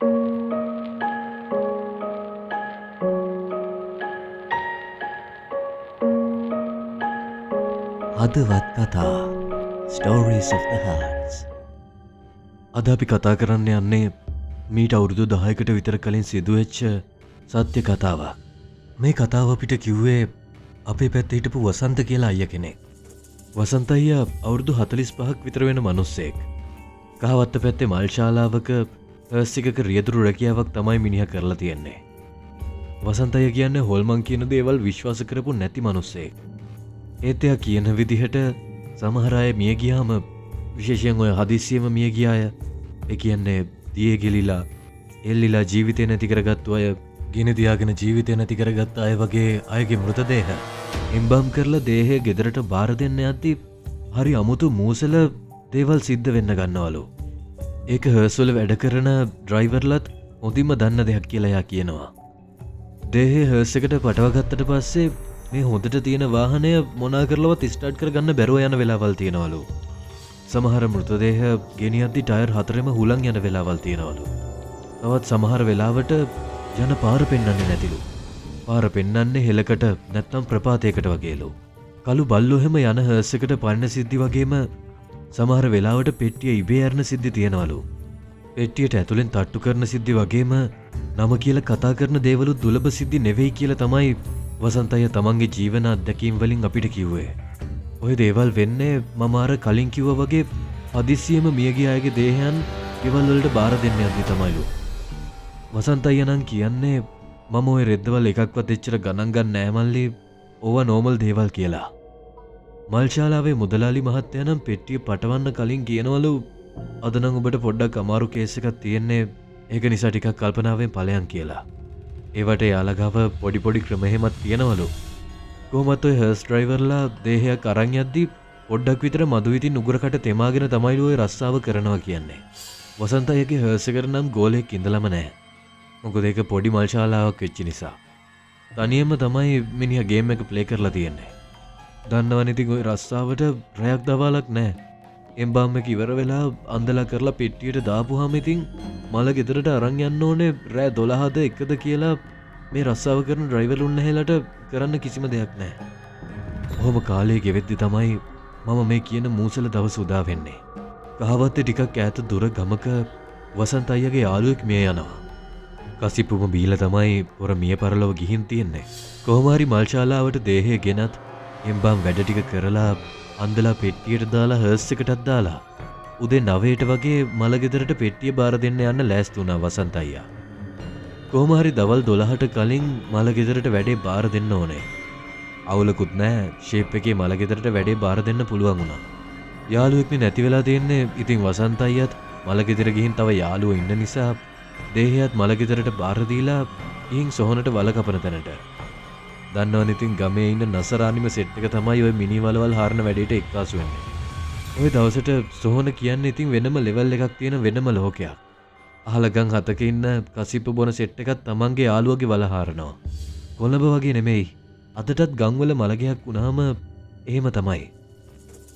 හදවත් කතා Stories of the Hearts. අද අපි කතා කරන්න යන්නේ මීට අවුරුදු 10කට විතර කලින් සිදුවෙච්ච සත්‍ය කතාවක්. මේ කතාව අපිට කිව්වේ අපේ පැත්තේ හිටපු වසන්ත කියලා අයියා කෙනෙක්. වසන්ත අයියා අවුරුදු 45ක් විතර වෙන මිනිස්සෙක්. කහවත්ත පැත්තේ මල් ශාලාවක හර්ස් එකක රියදුරු රැකියාවක් තමයි මිනිහා කරලා තියෙන්නේ. වසන්ත අයියා කියන්නේ හොල්මන් කියන දේවල් විශ්වාස කරපු නැති මිනිස්සෙක්. ඒත් එයා කියන විදිහට සමහර අය මිය ගියාම විශේෂයෙන් ඔය හදිස්සියෙම මිය ගිය අය, ඒ කියන්නේ දියේ ගිලිලා එල්ලිලා ජීවිතේ නැති කරගත්තු අය, ගිනි තියාගෙන ජීවිතේ නැති කරගත්ත අය වගේ අයගේ මృతදේහ ඉම්බම් කරලා දේහය ගෙදරට බාර දෙන්න යද්දි හරි අමුතු මූසල දේවල් සිද්ධ වෙන්න ගන්නවලු. ඒක හර්ස් වල වැඩ කරන ඩ්‍රයිවර්ලත් හොඳින්ම දන්න දෙයක් කියලා එයා කියනවා. දේහය හර්ස් එකට පටවගත්තට පස්සේ මේ හොඳට තියෙන වාහනය මොනා කරලවත් ස්ටාර්ට් කරගන්න බැරුව යන වෙලාවල් තියෙනවලු. සමහර මృతදේහ ගෙනියද්දි ටයර් හතරෙම හුලං යන වෙලාවල් තියෙනවලු. තවත් සමහර වෙලාවට යන පාර පෙන්වන්නේ නැතිලු. පාර පෙන්වන්නේ හෙලකට නැත්නම් ප්‍රපාතයකට වගේලු. කළු බල්ලෝ හැම යන හර්ස් එකට පන්න සිද්ධි වගේම සමහර වෙලාවට පෙට්ටිය ඉබේ ඇරන සිද්ධි තියෙනවලු. පෙට්ටියට ඇතුලෙන් තට්ටු කරන සිද්ධි වගේම නම කියලා කතා කරන දේවලුත් දුලබ සිද්ධි නෙවෙයි කියලා තමයි වසන්ත අයියා තමන්ගේ ජීවන අත්දැකීම් වලින් අපිට කිව්වේ. ඔය දේවල් වෙන්නේ මම අර කලින් කිව්වා වගේ හදිස්සියෙම මිය ගිය අයගේ දේහයන් ගෙවල් වලට බාර දෙන්න යද්දි තමයිලු. වසන්ත අයියා නම් කියන්නේ මම ওই රෙද්දවල් එකක්වත් එච්චර ගණන් ගන්න නෑ මල්ලි, ඕවා නෝමල් දේවල් කියලා. මල් ශාලාවේ මුදලාලි මහත්තයා නම් පෙට්ටිය පටවන්න කලින් කියනවලු අද නම් ඔබට පොඩ්ඩක් අමාරු කේස් එකක් තියෙන්නේ, ඒක නිසා ටිකක් කල්පනාවෙන් ඵලයන් කියලා. ඒවට යාළගාව පොඩි ක්‍රමහෙමත් තියෙනවලු. කොහොමත් ඔය හර්ස් ඩ්‍රයිවර්ලා දේහයක් අරන් යද්දි පොඩ්ඩක් විතර මදු විතින් උගුරකට තෙමාගෙන තමයිලු ඔය රස්සාව කරනවා කියන්නේ. වසන්ත අයියාගේ හර්ස් එකට නම් ගෝලෙක් ඉඳලම නැහැ. මොකද ඒක පොඩි මල් ශාලාවක් වෙච්ච නිසා. තනියම තමයි මිනිහා ගේම් එක ප්ලේ කරලා තියෙන්නේ. දන්නවනේ ඉතින් ඔය රස්සාවට රැයක් දවාලක් නැහැ. එම්බාම් එක ඉවර වෙලා අන්දලා කරලා පෙට්ටියට දාපුවාම ඉතින් මල ගෙදරට අරන් යන්න ඕනේ රෑ 12ද 1ද කියලා මේ රස්සාව කරන ඩ්‍රයිවර්ලුන් නැහැලට කරන්න කිසිම දෙයක් නැහැ. ඔහොම කාලේ ගෙවෙද්දි තමයි මම මේ කියන මූසල දවස් උදා වෙන්නේ. කහවත්තේ ටිකක් ඈත දුර ගමක වසන්ත අයියාගේ යාළුවෙක් මිය යනවා. කසිප්පුම බීලා තමයි පොර මිය පරලොව ගිහින් තියෙන්නේ. කොහොම හරි මල් ශාලාවට දේහය ගෙනත් එම්බම් වැඩ ටික කරලා අන්දලා පෙට්ටියට දාලා හර්ස් එකටත් දාලා උදේ 9ට වගේ මල ගෙදරට පෙට්ටිය බාර දෙන්න යන්න ලෑස්ති වුණා වසන්ත අයියා. කොහොම හරි දවල් 12ට කලින් මල ගෙදරට වැඩේ බාර දෙන්න ඕනේ. අවුලකුත් නැහැ, ෂේප් එකේ මල ගෙදරට වැඩේ බාර දෙන්න පුළුවන් වුණා. යාළුවෙක් නැති වෙලා තියෙන්නේ. ඉතින් වසන්ත අයියාත් මල ගෙදර ගිහින් තව යාළුවෝ ඉන්න නිසා දේහයත් මල ගෙදරට බාර දීලා ගිහින් සොහනට වල කපන තැනට. දන්නවනේ ඉතින් ගමේ ඉන්න නසරානිම සෙට් එක තමයි ওই මිනි වලවල් හාරන වැඩේට එක්කාසු වෙන්නේ. ওই දවසට සොහන කියන්නේ ඉතින් වෙනම ලෙවල් එකක් තියෙන වෙනම ලෝකයක්. අහලගම් හතක ඉන්න කසිප්ප බොන සෙට් එකක් තමන්ගේ යාළුවගේ වල හාරනවා. කොළඹ වගේ නෙමෙයි. අදටත් ගම්වල මලගයක් වුණාම එහෙම තමයි.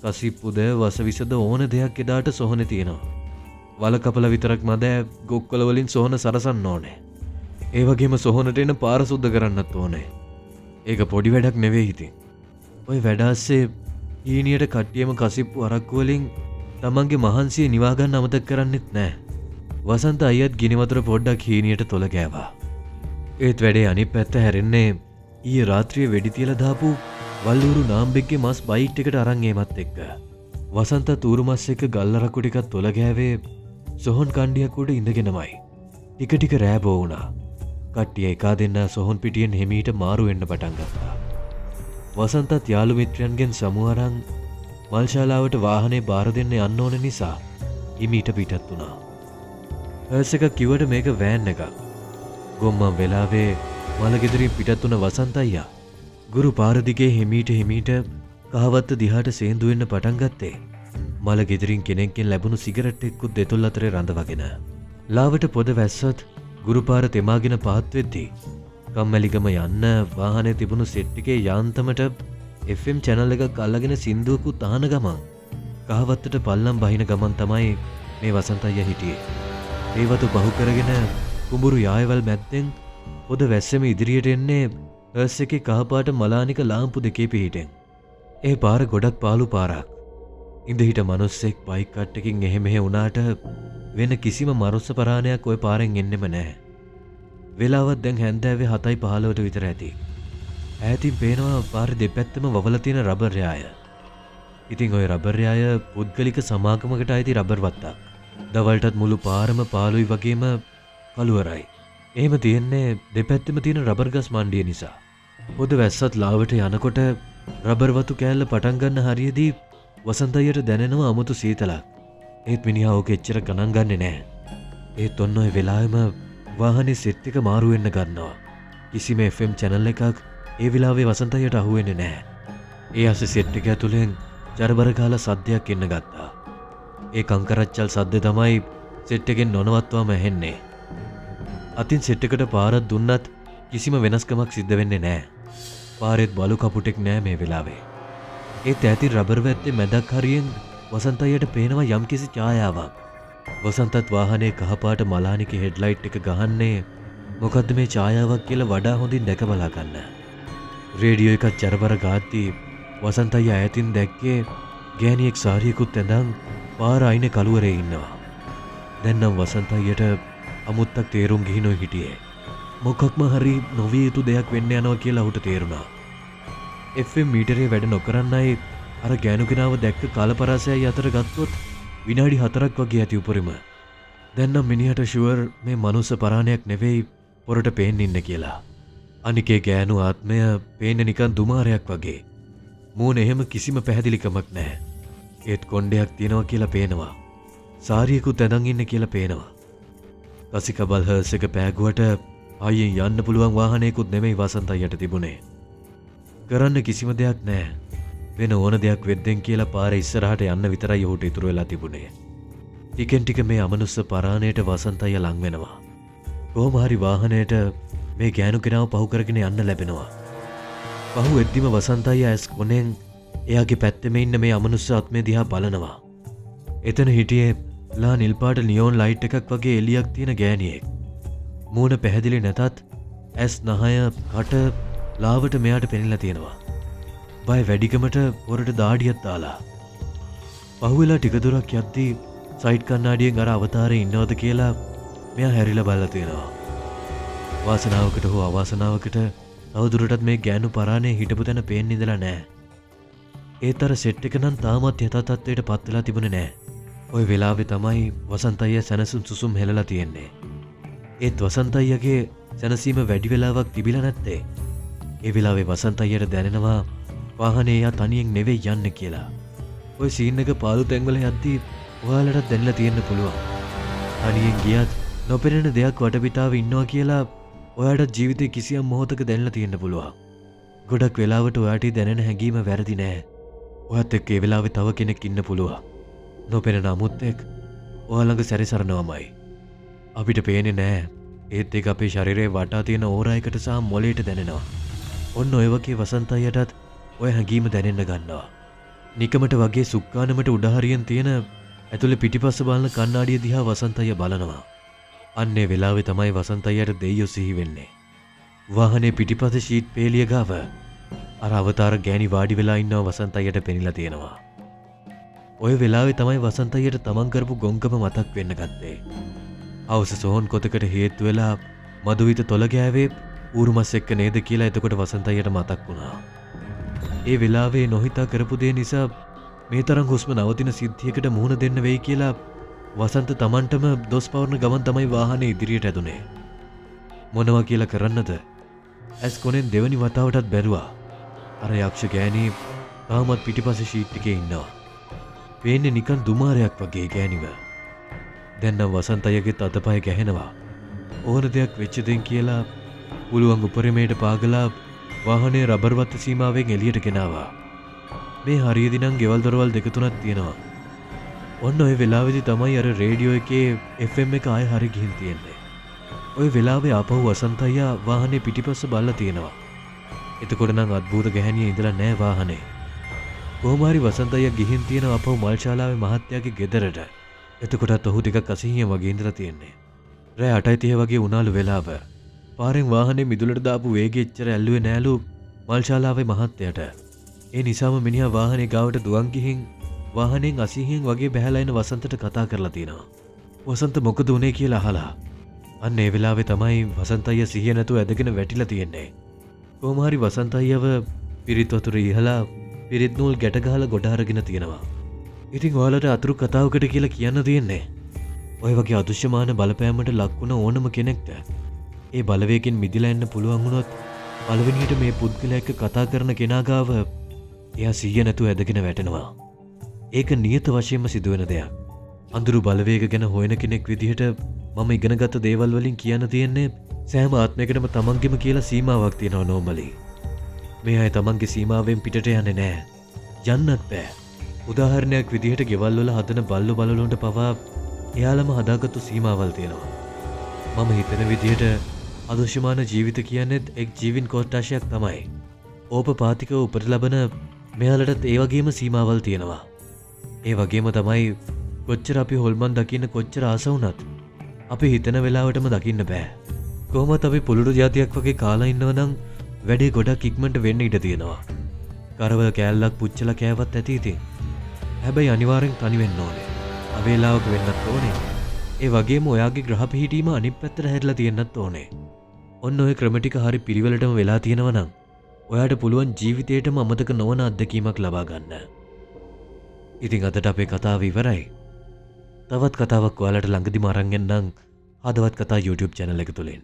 කසිප්පුද වසවිසද ඕන දෙයක් එදාට සොහනේ තියෙනවා. වල කපල විතරක් මද ගොක්කොල වලින් සොහන සරසන්න ඕනේ. ඒ වගේම සොහනට එන පාර සුද්ධ කරන්නත් ඕනේ. ඒක පොඩි වැඩක් නෙවෙයි ඉතින්. ඔය වැඩ ඇස්සේ ඊනියට කට්ටියම කසිප්පු අරක්කු වලින් තමන්ගේ මහන්සිය නිවා ගන්න අමතක කරන්නෙත් නැහැ. වසන්ත අයියත් ගිනි වතුර පොඩ්ඩක් හීනියට තොල ගෑවා. ඒත් වැඩේ අනිත් පැත්ත හැරෙන්නේ ඊයේ රාත්‍රියේ වෙඩි තියලා දාපු වල්ලූරු නාම්බෙක්ගේ මස් බයිට් එකට අරන් ඒමත් එක්ක. වසන්ත තූරු මස් එක ගල් අරක්කු ටිකක් තොල ගෑවේ සොහොන් කණ්ඩියක් උඩ ඉඳගෙනමයි. ටික රෑබෝ වුණා. කට්ටිය එකා දෙන්න සොහොන් පිටියෙන් හිමීට මාරු වෙන්න පටන් ගත්තා. වසන්තත් යාළු මිත්‍රයන්ගෙන් සමු අරන් මල් ශාලාවට වාහනේ බාර දෙන්න යන්න ඕන නිසා හිමීට පිටත් වුණා. හර්ස් එක කිව්වට මේක වෑන් එකක්. ගොම්මන් වෙලාවේ මල ගෙදරින් පිටත් වුණ වසන්ත අයියා ගුරු පාර දිගේ හිමීට කහවත්ත දිහාට සේන්දු වෙන්න පටන් ගත්තේ මල ගෙදරින් කෙනෙක්ගෙන් ලැබුණු සිගරට් එක්කුත් දෙතුල් අතරේ රඳවගෙන. ලාවට පොද වැස්සත් ගුරුපාර තෙමාගෙන පහත් වෙද්දී කම්මැලිකම යන්න වාහනේ තිබුණු සෙට් එකේ යාන්තමට FM channel එකක් අල්ලගෙන සින්දුවකුත් අහන ගමන් කහවත්තට පල්ලම් බහින ගමන් තමයි මේ වසන්ත අයියා හිටියේ. ඒ වතු පහු කරගෙන කුඹුරු යායවල් මැද්දෙන් පොද වැස්සෙම ඉදිරියට එන්නේ හර්ස් එකේ කහපාට මලානික ලාම්පු දෙකේ පිහිටෙන්. ඒ පාර ගොඩක් පාළු පාරක්. ඉඳහිට මනුස්සෙක් බයික් කට්ටකින් එහෙ මෙහෙ වුණාට වෙන කිසිම මරුස්ස පරාණයක් ওই පාරෙන් එන්නෙම නැහැ. වෙලාවත් දැන් හැන්දෑවේ 7:15ට විතර ඇති. ඈතින් පේනවා පාරේ දෙපැත්තම වවලා තියෙන රබර් යාය. ඉතින් ওই රබර් යාය පුද්ගලික සමාගමකට අයිති රබර් වත්තක්. දවල්ටත් මුළු පාරම පාළුයි වගේම කළුවරයි. එහෙම තියෙන්නේ දෙපැත්තෙම තියෙන රබර් ගස් මණ්ඩිය නිසා. පොද වැස්සත් ලාවට යනකොට රබර් වතු කෑල්ල පටන් ගන්න හරියදී වසන්ත අයියට දැනෙනවා අමුතු සීතලක්. ඒත් මිනිහා ඕක එච්චර ගණන් ගන්නේ නැහැ. ඒත් ඔන්න ඔය වෙලාවෙම වාහනේ සෙට් එක මාරු වෙන්න ගන්නවා. කිසිම FM channel එකක් ඒ වෙලාවේ වසන්ත අයියට අහුවෙන්නේ නැහැ. ඒ අස්සේ සෙට් එක ඇතුලෙන් ජරබර කාලා සද්දයක් එන්න ගත්තා. ඒ කංකරච්චල් සද්ද තමයි සෙට් එකෙන් නොනවත්වාම ඇහෙන්නේ. අතින් සෙට් එකට පාරක් දුන්නත් කිසිම වෙනස්කමක් සිද්ධ වෙන්නේ නැහැ. පාරෙත් බලු කපුටෙක් නැහැ මේ වෙලාවේ. ඒත් ඇති රබර් වැත්තේ මැදක් හරියෙන් වසන්ත අයියට පේනවා යම්කිසි ඡායාවක්. වසන්තත් වාහනේ කහපාට මලානික හෙඩ්ලයිට් එක ගහන්නේ මොකද්ද මේ ඡායාවක් කියලා වඩා හොඳින් දැක බලා ගන්න. රේඩියෝ එකත් ජරබර ගාද්දී වසන්ත අයියා ඈතින් දැක්කේ ගෑණියෙක් සාරියකුත් ඇඳන් පාර අයිනේ කළුවරේ ඉන්නවා. දැන් නම් වසන්ත අයියට අමුත්තක් තේරුම් ගිහිනොයි හිටියේ. මොකක්ම හරි නොවිය යුතු දෙයක් වෙන්න යනවා කියලා ඔහුට තේරුණා. FM මීටරේ වැඩ නොකරන්නයි අර ගෑනු කෙනාව දැක්ක කාලපරාසයයි අතර ගත්තොත් විනාඩි 4ක් වගේ ඇති උපරිම. දැන් නම් මිනිහට ෂුවර් මේ මනුස්ස පරාණයක් නෙවෙයි පොරට පේන්න ඉන්න කියලා. අනිකේ ගෑනු ආත්මය පේන්නේ නිකන් දුමාරයක් වගේ. මූණ එහෙම කිසිම පැහැදිලිකමක් නැහැ. ඒත් කොණ්ඩයක් තියනවා කියලා පේනවා. සාරියකුත් ඇඳන් ඉන්න කියලා පේනවා. කසිකබල් හර්ස් එක පෑගුවට ආයෙන් යන්න පුළුවන් වාහනයකුත් නෙමෙයි වසන්ත අයියට තිබුණේ. කරන්න කිසිම දෙයක් නැහැ. වෙන ඕන දෙයක් වෙද්දෙන් කියලා පාරේ ඉස්සරහට යන්න විතරයි ඔහුට ඉතුරු වෙලා තිබුණේ. ටිකෙන් ටික මේ අමනුස්ස පරාණයට වසන්ත අයියා ලං වෙනවා. කොහොම හරි වාහනයට මේ ගෑනු කෙනාව පහු කරගෙන යන්න ලැබෙනවා. පහු වෙද්දිම වසන්ත අයියා ඇස් කොනෙන් එයාගේ පැත්තෙම ඉන්න මේ අමනුස්ස ආත්මය දිහා බලනවා. එතන හිටියේ ලා නිල් පාට නියෝන් ලයිට් එකක් වගේ එළියක් තියෙන ගෑණියෙක්. මූණ පැහැදිලි නැතත් ඇස් නහය කට ලාවට මෙයාට පෙනෙලා තියෙනවා. බය වැඩිකමට පොරට දාඩියක් දාලා. පහුවෙලා ටික දුරක් යද්දී සයිඩ් කණ්ණාඩියෙන් අර අවතාරේ ඉන්නවද කියලා මෙයා හැරිලා බලලා තියෙනවා. වාසනාවකට හෝ අවාසනාවකට තවදුරටත් මේ ගෑනු පරාණේ හිටපු තැන පේන්න ඉඳලා නැහැ. ඒත් අර සෙට් එක නම් තාමත් යථා තත්ත්වයට පත් වෙලා තිබුණේ නැහැ. ওই වෙලාවේ තමයි වසන්ත අයියා සැනසුම් සුසුම් හෙලලා තියෙන්නේ. ඒත් වසන්ත අයියාගේ සැනසීම වැඩි වෙලාවක් තිබිලා නැත්තේ. ඒ වෙලාවේ වසන්ත අයියට දැනෙනවා වාහනේ එයා තනියෙන් නෙවෙයි යන්නේ කියලා. ওই සීන් එක පාළු තැන්වල යද්දී ඔයාලට දැනලා තියෙන්න පුළුවන්. තනියෙන් ගියත් නොපෙනෙන දෙයක් වටපිටාවේ ඉන්නවා කියලා ඔයාට ජීවිතේ කිසියම් මොහොතක දැනලා තියෙන්න පුළුවන්. ගොඩක් වෙලාවට ඔයාට දැනෙන හැඟීම වැරදි නෑ. ඔයත් එක්ක ඒ වෙලාවේ තව කෙනෙක් ඉන්න පුළුවන්. නොපෙනෙන අමුත්තෙක් ඔයා ළඟ සැරිසරනවාමයි. අපිට පේන්නේ නෑ. ඒත් ඒක අපේ ශරීරයේ වටා තියෙන ඕරා එකට සහ මොළයට දැනෙනවා. ඔන්න ඔය වගේ වසන්ත අයියටත් ඔය හැඟීම දැනෙන්න ගන්නවා. නිකමට වගේ සුක්කානමට උඩ හරියෙන් තියෙන ඇතුලේ පිටිපස්ස බලන කණ්ණාඩිය දිහා වසන්ත අයියා බලනවා. අන්නේ වෙලාවේ තමයි වසන්ත අයියට දෙයියෝ සිහි වෙන්නේ. වාහනේ පිටිපස්සේ ෂීට් පේලිය ගාව අර අවතාර ගෑණි වාඩි වෙලා ඉන්නව වසන්ත අයියට පෙනිලා තියෙනවා. ඔය වෙලාවේ තමයි වසන්ත අයියට තමන් කරපු ගොංකම මතක් වෙන්න ගත්තේ. අවස සෝන් කොතකට හේතු වෙලා මදුවිත තොල ගෑවේ ඌරුමස් එක්ක නේද කියලා එතකොට වසන්ත අයියට මතක් වුණා. ඒ වෙලාවේ නොහිතා කරපු දේ නිසා මේ තරම් හුස්ම නවතින සිද්ධියකට මුහුණ දෙන්න වෙයි කියලා වසන්ත තමන්ටම දොස් පවරන ගමන් තමයි වාහනේ ඉදිරියට ඇදුනේ. මොනවා කියලා කරන්නද? ඇස් කොනෙන් දෙවනි වතාවටත් බැලුවා. අර යක්ෂ ගෑණි තාමත් පිටිපස්සේ ෂීට් එකේ ඉන්නවා. පේන්නේ නිකන් දුමාරයක් වගේ ගෑණිව. දැන් නම් වසන්ත අයියගේ අතපය ගැහෙනවා. ඕන දෙයක් වෙච්ච දෙන් කියලා පුළුවන් උපරිමයට පාගලා වාහනේ රබර් වත්ත සීමාවෙන් එළියට ගෙනාවා. මේ හරියදී නම් ගෙවල් දොරවල් දෙක තුනක් තියෙනවා. ඔන්න ඔය වෙලාවේදී තමයි අර රේඩියෝ එකේ FM එක ආයෙ හරි ගිහින් තියෙන්නේ. ඔය වෙලාවේ ආපහු වසන්ත අයියා වාහනේ පිටිපස්ස බලලා තියෙනවා. එතකොට නම් අద్භූත ගැහණිය ඉඳලා නැහැ වාහනේ. කොහොම හරි වසන්ත අයියා ගිහින් තියෙනවා ආපහු මල්ශාලාවේ මහත්තයාගේ ගෙදරට. එතකොටත් ඔහු ටිකක් අසහිය වගේ ඉඳලා තියෙන්නේ. රෑ 8:30 වගේ වුණාලු වෙලාව. පාරෙන් වාහනේ මිදුලට දාපු වේගෙ එච්චර ඇල්ලුවේ නෑලු මල්ශාලාවේ මහත්තයට. ඒ නිසාම මිනිහා වාහනේ ගාවට දුවන් ගිහින් වාහනෙන් 80න් වගේ බැහැලා එන වසන්තට කතා කරලා තියෙනවා. වසන්ත මොකද උනේ කියලා අහලා. අන්න ඒ වෙලාවේ තමයි වසන්ත අයියා සිහිය නැතුව ඇදගෙන වැටිලා තියෙන්නේ. කොහොම හරි වසන්ත අයියව පිරිත් වතුර ඉහලා පිරිත් නූල් ගැට ගහලා ගොඩ අරගෙන තියෙනවා. ඉතින් ඔයාලට අතුරු කතාවකට කියලා කියන්න තියෙන්නේ. ඔය වගේ අදෘශ්‍යමාන බලපෑමට ලක් වුණ ඕනම කෙනෙක්ට ඒ බලවේගෙන් මිදිලා එන්න පුළුවන් වුණොත් පළවෙනියට මේ පුද්ගලයා එක්ක කතා කරන කෙනා ගාව එයා සිහිය නැතුව ඇදගෙන වැටෙනවා. ඒක නියත වශයෙන්ම සිදුවෙන දෙයක්. අඳුරු බලවේග ගැන හොයන කෙනෙක් විදිහට මම ඉගෙනගත්ත දේවල් වලින් කියන්න තියෙන්නේ සෑම ආත්මයකටම තමන්ගෙම කියලා සීමාවක් තියෙනවා නෝමලි. මේ අය තමන්ගේ සීමාවෙන් පිටට යන්නේ නැහැ. යන්නත් බෑ. උදාහරණයක් විදිහට ගෙවල් වල හදන බල්ලු බලලුන්ට පවා එයාලම හදාගත්තු සීමාවල් තියෙනවා. මම හිතන විදිහට අදෘශ්‍යමාන ජීවිත කියන්නේ එක් ජීවින් කොට්ටාශයක් තමයි. ඕපපාතිකව උපත ලබන මෙයාලටත් ඒ වගේම සීමාවල් තියෙනවා. ඒ වගේම තමයි කොච්චර අපි හොල්මන් දකින්න කොච්චර ආස වුණත් අපි හිතන වෙලාවටම දකින්න බෑ. කොහොමත් අපි පුළුඩු జాතියක් වගේ කාලා ඉන්නවනම් වැඩේ ගොඩක් ඉක්මනට වෙන්න ඉඩ තියෙනවා. කරවල කෑල්ලක් පුච්චලා කෑවත් ඇති ඉතින්. හැබැයි අනිවාර්යෙන් තනි වෙන්න ඕනේ. අවේලාවක වෙන්නත් ඕනේ. ඒ වගේම ඔයාගේ ග්‍රහ පිහිටීම අනිත් පැත්තට හැරිලා තියෙන්නත් ඕනේ. ඔන්න ඔය ක්‍රම ටික හරි පිළිවෙලටම වෙලා තියෙනවා නම් ඔයාට පුළුවන් ජීවිතේටම අමතක නොවන අත්දැකීමක් ලබා ගන්න. ඉතින් අදට අපේ කතාව ඉවරයි. තවත් කතාවක් ඔයාලට ළඟදිම අරන් එන්නම් හදවත් කතා YouTube channel එක තුලින්.